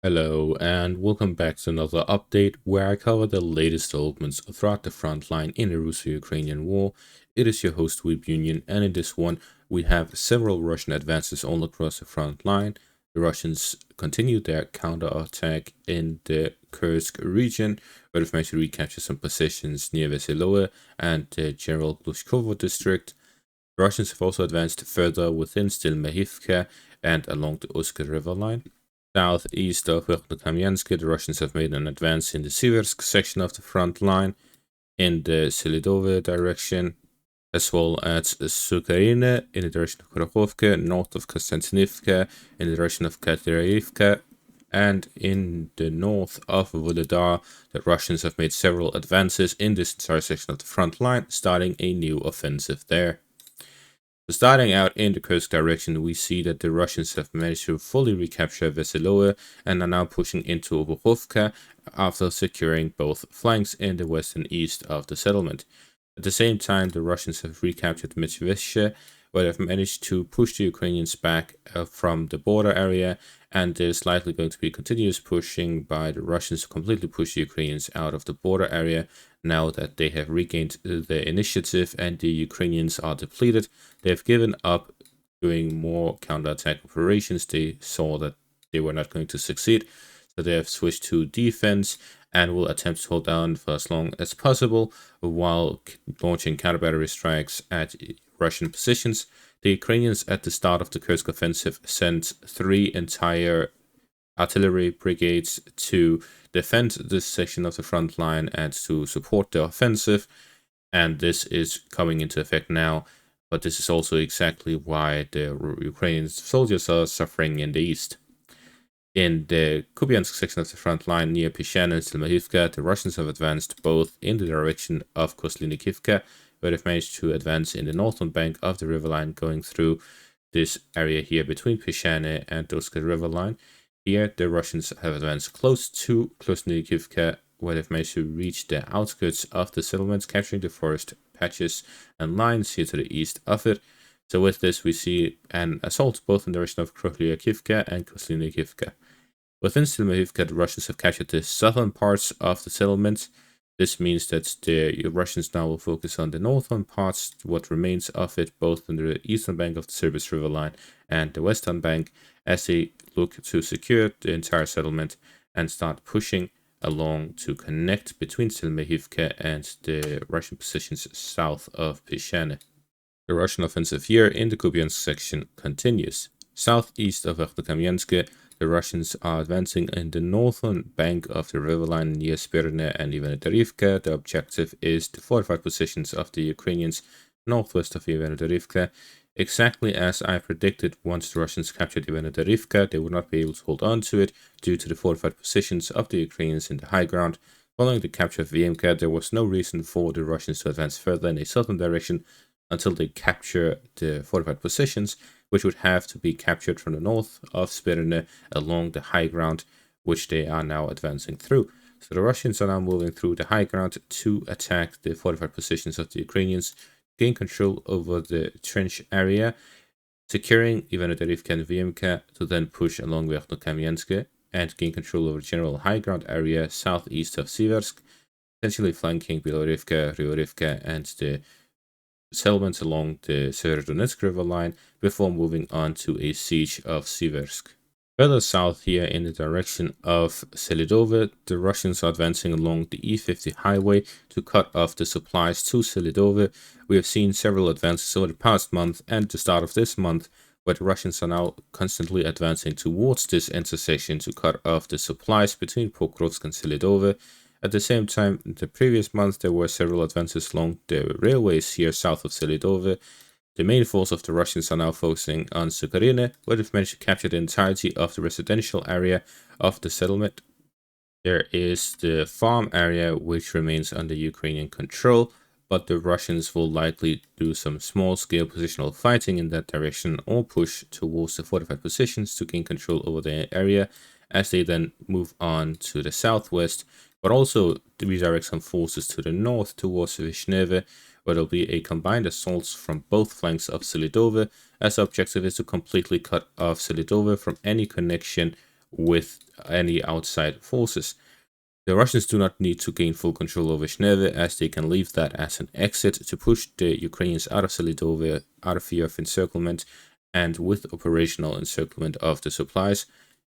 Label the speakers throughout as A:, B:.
A: Hello and welcome back to another update where I cover the latest developments throughout the front line in the Russo-Ukrainian war. It is your host Union, and in this one we have several Russian advances all across the front line. The Russians continued their counterattack in the Kursk region, where they've managed to recapture some positions near Veseloe and the General Glushkovo district. The Russians have also advanced further within Stilmehivka and along the Uska river line. Southeast of Kupiansk, the Russians have made an advance in the Siversk section of the front line, in the Selidove direction, as well as Sukarine in the direction of Kurakhove, north of Konstantinivka in the direction of Katerayivka, and in the north of Vuhledar, the Russians have made several advances in this entire section of the front line, starting a new offensive there. So starting out in the Kursk direction, we see that the Russians have managed to fully recapture Veseloe and are now pushing into Pokrovsk after securing both flanks in the west and east of the settlement. At the same time, the Russians have recaptured Mechiveshe, where they've managed to push the Ukrainians back from the border area, and there's likely going to be continuous pushing by the Russians to completely push the Ukrainians out of the border area. Now that they have regained the initiative and the Ukrainians are depleted, they have given up doing more counterattack operations. They saw that they were not going to succeed, so they have switched to defense and will attempt to hold down for as long as possible while launching counter-battery strikes at Russian positions. The Ukrainians at the start of the Kursk offensive sent 3 entire artillery brigades to defend this section of the front line and to support the offensive, and this is coming into effect now. But this is also exactly why the Ukrainian soldiers are suffering in the east. In the Kupiansk section of the front line near Pishana and Stilmahivka, the Russians have advanced both in the direction of Koslinikivka, where they've managed to advance in the northern bank of the river line, going through this area here between Pishane and Uska river line. Here, the Russians have advanced close to Koslinikivka, where they've managed to reach the outskirts of the settlements, capturing the forest patches and lines here to the east of it. So with this, we see an assault both in the direction of Krukhlyakivka and Koslinikivka. Within Stilmahivka, the Russians have captured the southern parts of the settlement. This means that the Russians now will focus on the northern parts, what remains of it, both in the eastern bank of the Siversk river line and the western bank, as they look to secure the entire settlement and start pushing along to connect between Stilmahivka and the Russian positions south of Pishane. The Russian offensive here in the Kupiansk section continues. Southeast of Verkhnokamiansk, the Russians are advancing in the northern bank of the river line near Spirne and Ivanodarivka. The objective is the fortified positions of the Ukrainians northwest of Ivanodarivka. Exactly as I predicted, once the Russians captured Ivanodarivka, they would not be able to hold on to it due to the fortified positions of the Ukrainians in the high ground. Following the capture of Vyemka, there was no reason for the Russians to advance further in a southern direction until they capture the fortified positions, which would have to be captured from the north of Spirne along the high ground, which they are now advancing through. So the Russians are now moving through the high ground to attack the fortified positions of the Ukrainians, gain control over the trench area, securing Ivanodarivka and Vyemka to then push along Verkhnokamiansk and gain control over the general high ground area southeast of Siversk, essentially flanking Bilorivka, Ryorivka, and the settlements along the Severodonetsk river line before moving on to a siege of Siversk. Further south here in the direction of Selidove, the Russians are advancing along the E50 highway to cut off the supplies to Selidove. We have seen several advances over the past month and the start of this month, where the Russians are now constantly advancing towards this intersection to cut off the supplies between Pokrovsk and Selidove. At the same time, the previous month there were several advances along the railways here south of Selidove. The main force of the Russians are now focusing on Sukarine, where they've managed to capture the entirety of the residential area of the settlement. There is the farm area, which remains under Ukrainian control, but the Russians will likely do some small-scale positional fighting in that direction or push towards the fortified positions to gain control over the area as they then move on to the southwest, but also redirect some forces to the north towards Vishneve, where there will be a combined assault from both flanks of Selidove, as the objective is to completely cut off Selidove from any connection with any outside forces. The Russians do not need to gain full control over Sneve, as they can leave that as an exit to push the Ukrainians out of Selidove, out of fear of encirclement, and with operational encirclement of the supplies,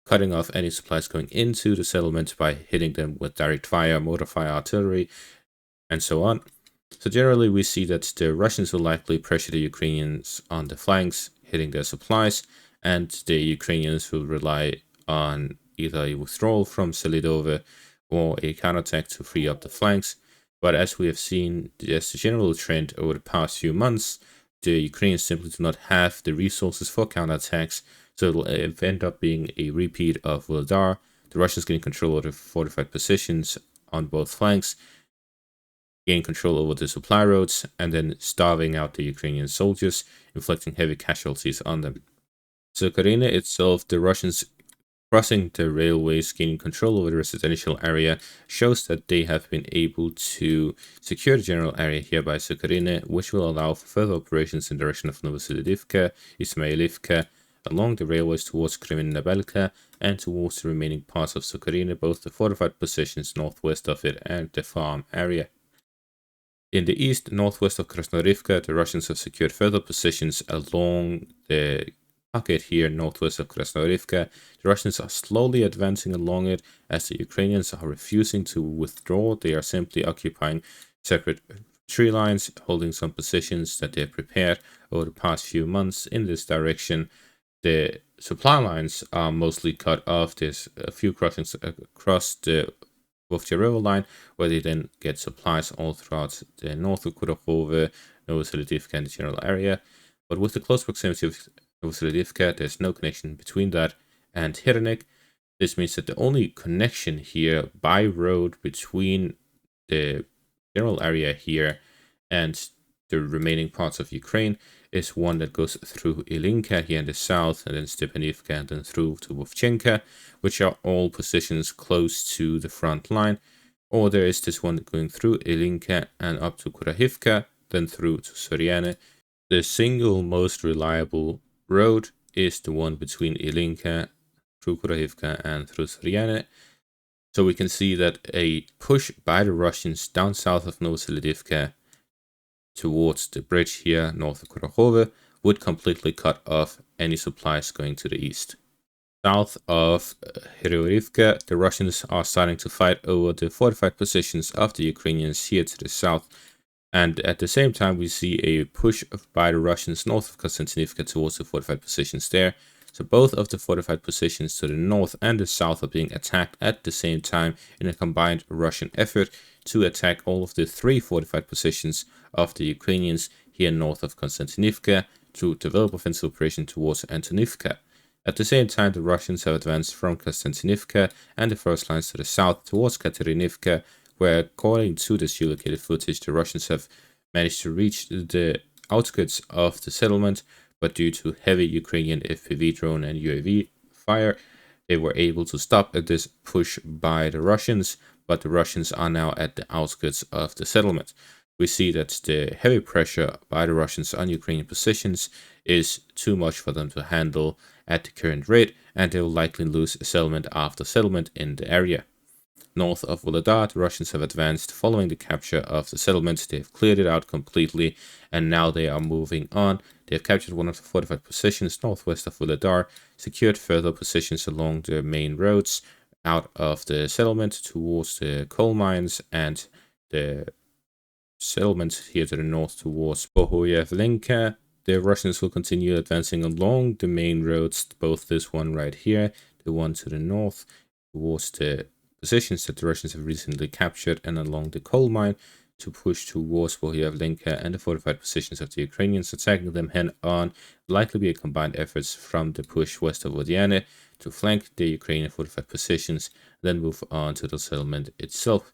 A: cutting off any supplies going into the settlement by hitting them with direct fire, mortar fire, artillery, and so on. So generally we see that the Russians will likely pressure the Ukrainians on the flanks, hitting their supplies, and the Ukrainians will rely on either a withdrawal from Selidove or a counterattack to free up the flanks. But as we have seen, as the general trend over the past few months, the Ukrainians simply do not have the resources for counterattacks, so it'll end up being a repeat of Vuhledar, the Russians getting control of the fortified positions on both flanks, gain control over the supply roads, and then starving out the Ukrainian soldiers, inflicting heavy casualties on them. So Karina itself, the Russians crossing the railways, gaining control over the residential area, shows that they have been able to secure the general area here by Sakharine, which will allow for further operations in the direction of Novoselidivka, Ismailivka, along the railways towards Kremenna-Belka, and towards the remaining parts of Sakharine, both the fortified positions northwest of it and the farm area. In the east, northwest of Krasnodarivka, the Russians have secured further positions along the pocket here northwest of Krasnodarivka. The Russians are slowly advancing along it as the Ukrainians are refusing to withdraw. They are simply occupying separate tree lines, holding some positions that they have prepared over the past few months in this direction. The supply lines are mostly cut off. There's a few crossings across the Vuhledar river line, where they then get supplies all throughout the north of Kurakhove, Novoselidivka, and the general area. But with the close proximity of Novoselidivka, there's no connection between that and Hirnik. This means that the only connection here by road between the general area here and the remaining parts of Ukraine is one that goes through Ilinka here in the south, and then Stepanivka, and then through to Vovchenka, which are all positions close to the front line. Or there is this one going through Ilinka and up to Kurakhove, then through to Soriane. The single most reliable road is the one between Ilinka, through Kurakhove, and through Soriane. So we can see that a push by the Russians down south of Novoselidivka towards the bridge here north of Kurakhove would completely cut off any supplies going to the east. South of Heroivka, the Russians are starting to fight over the fortified positions of the Ukrainians here to the south, and at the same time we see a push by the Russians north of Konstantinivka towards the fortified positions there. So both of the fortified positions to the north and the south are being attacked at the same time in a combined Russian effort to attack all of the three fortified positions of the Ukrainians here north of Konstantinivka to develop offensive operation towards Antonivka. At the same time, the Russians have advanced from Konstantinivka and the first lines to the south towards Katerinivka, where according to this geolocated footage, the Russians have managed to reach the outskirts of the settlement, but due to heavy Ukrainian FPV drone and UAV fire, they were able to stop this push by the Russians, but the Russians are now at the outskirts of the settlement. We see that the heavy pressure by the Russians on Ukrainian positions is too much for them to handle at the current rate, and they will likely lose settlement after settlement in the area. North of Vuhledar, the Russians have advanced following the capture of the settlement. They have cleared it out completely, and now they are moving on. They have captured one of the fortified positions northwest of Vuhledar, secured further positions along the main roads out of the settlement towards the coal mines, and the settlement here to the north towards Bohoyevlenka. The Russians will continue advancing along the main roads, both this one right here, the one to the north, towards the positions that the Russians have recently captured, and along the coal mine to push towards Bohoyevlenka and the fortified positions of the Ukrainians, attacking them head-on. Likely be a combined efforts from the push west of Vodiane to flank the Ukrainian fortified positions, then move on to the settlement itself.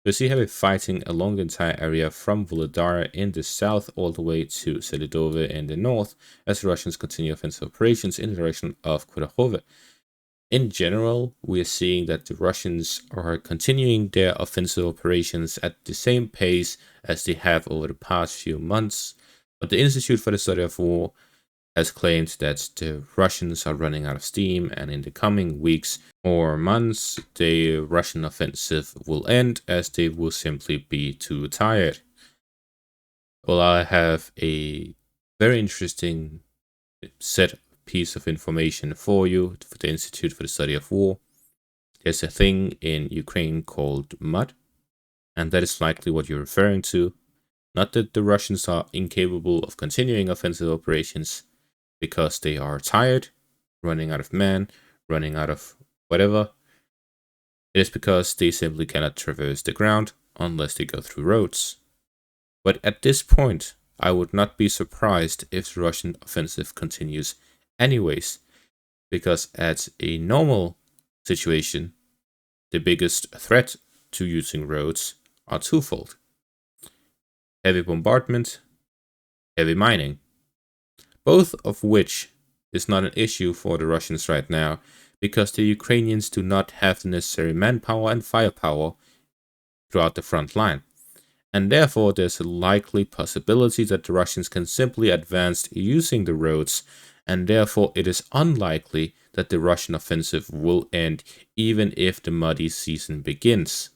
A: We see heavy fighting along the entire area from Vuhledar in the south all the way to Selidove in the north, as the Russians continue offensive operations in the direction of Kurakhove. In general, we are seeing that the Russians are continuing their offensive operations at the same pace as they have over the past few months, but the Institute for the Study of War has claimed that the Russians are running out of steam, and in the coming weeks or months, the Russian offensive will end as they will simply be too tired. Well, I have a very interesting piece of information for you for the Institute for the Study of War. There's a thing in Ukraine called mud, and that is likely what you're referring to. Not that the Russians are incapable of continuing offensive operations because they are tired, running out of men, running out of whatever. It is because they simply cannot traverse the ground unless they go through roads. But at this point, I would not be surprised if the Russian offensive continues anyways, because at a normal situation, the biggest threat to using roads are twofold: heavy bombardment, heavy mining, both of which is not an issue for the Russians right now, because the Ukrainians do not have the necessary manpower and firepower throughout the front line. And therefore, there's a likely possibility that the Russians can simply advance using the roads, and therefore it is unlikely that the Russian offensive will end even if the muddy season begins.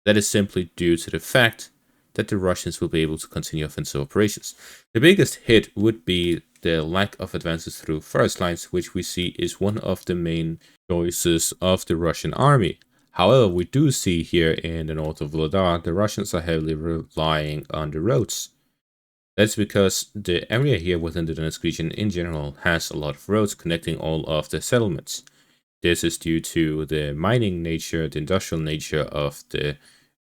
A: That is simply due to the fact that the Russians will be able to continue offensive operations. The biggest hit would be the lack of advances through forest lines, which we see is one of the main choices of the Russian army. However, we do see here in the north of Vuhledar, the Russians are heavily relying on the roads. That's because the area here within the Donetsk region in general has a lot of roads connecting all of the settlements. This is due to the mining nature, the industrial nature of the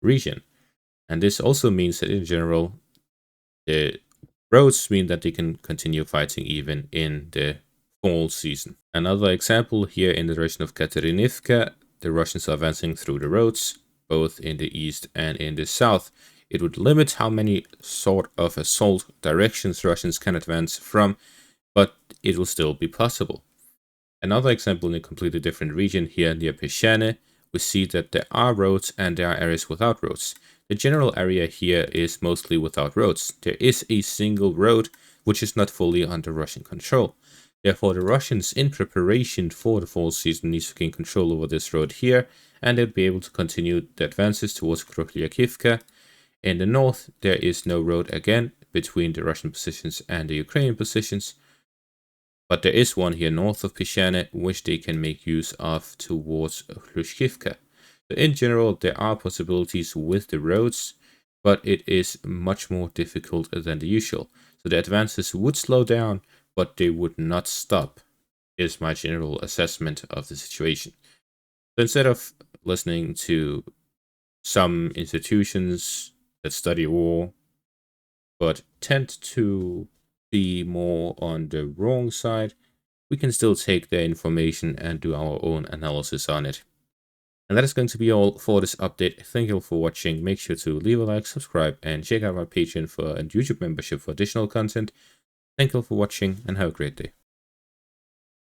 A: region. And this also means that in general, the roads mean that they can continue fighting even in the fall season. Another example here in the direction of Katerinivka, the Russians are advancing through the roads, both in the east and in the south. It would limit how many sort of assault directions Russians can advance from, but it will still be possible. Another example in a completely different region here near Peshane, we see that there are roads and there are areas without roads. The general area here is mostly without roads. There is a single road which is not fully under Russian control. Therefore, the Russians, in preparation for the fall season, need to gain control over this road here, and they'll be able to continue the advances towards Kupiansk. In the north, there is no road again between the Russian positions and the Ukrainian positions, but there is one here north of Peshane, which they can make use of towards Kupiansk. So in general, there are possibilities with the roads, but it is much more difficult than the usual. So the advances would slow down, but they would not stop, is my general assessment of the situation. So instead of listening to some institutions that study war, but tend to be more on the wrong side, we can still take their information and do our own analysis on it. And that is going to be all for this update. Thank you all for watching. Make sure to leave a like, subscribe, and check out my Patreon and YouTube membership for additional content. Thank you all for watching, and have a great day.